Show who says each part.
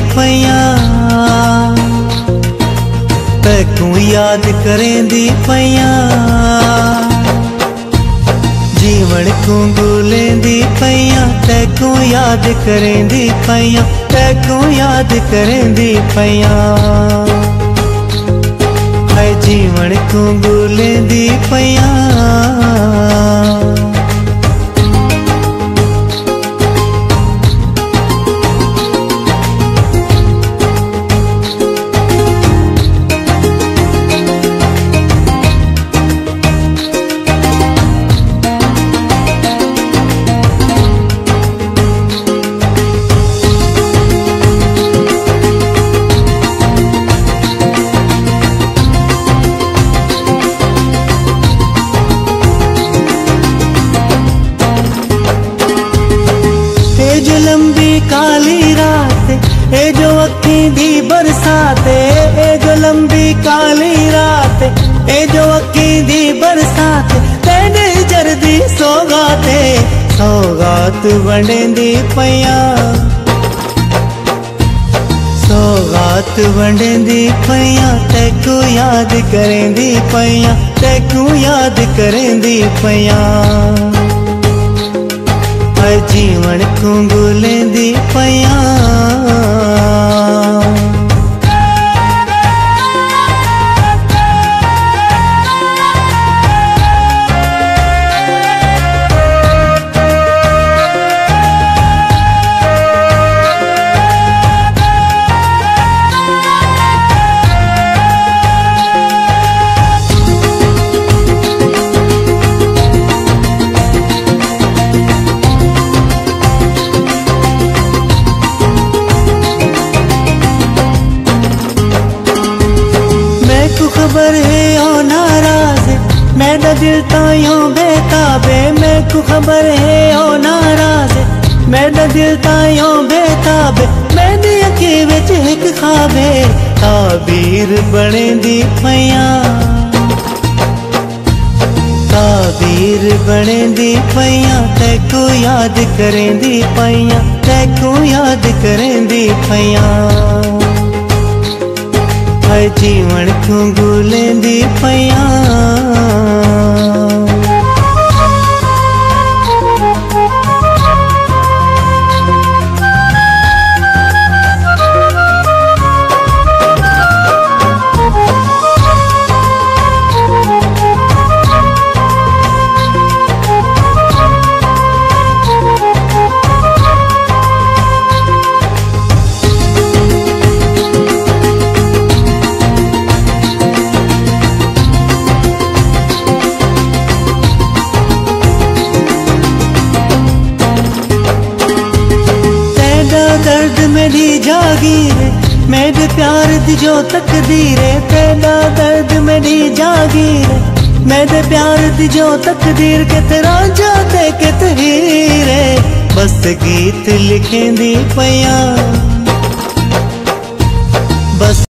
Speaker 1: पया, तैकू याद करेंदी पया। जीवन को गुलेंदी पया, तैकू याद करेंदी पया, तैकू याद करेंदी पया। हाय जीवन को गुलेंदी पया। लंबी काली रात ए जो अखी दी बरसात, ए जो लंबी काली रात ए जो अखी दी बरसात। तेने जर्दी सौगाते सौगात वंडेंदी पया, सौगात वंडेंदी पया। तैकू याद करेंदी पया, तैकू याद करेंदी पया। जीवन को गुलेंदी पया। खबर है ओ नाराज मेरा दिल तायों बेताबे। मैं को खबर है ओ नाराज मेरा दिल तायों बेताबे। मैंने अखी विच एक खाबे ताबीर बनेंदी पया, ताबीर बनेंदी पया। तैकू याद करेंदी पया, तैकू याद करेंदी पया। जीवन को गुलेंदी पया। दर्द मेरी जागीर मेरे प्यार दी जो तकदीर। तेरा दर्द मेरी जागीर मेरे प्यार दी जो तकदीर। कितना जाते कित हीरे बस गीत लिखेंदी पया।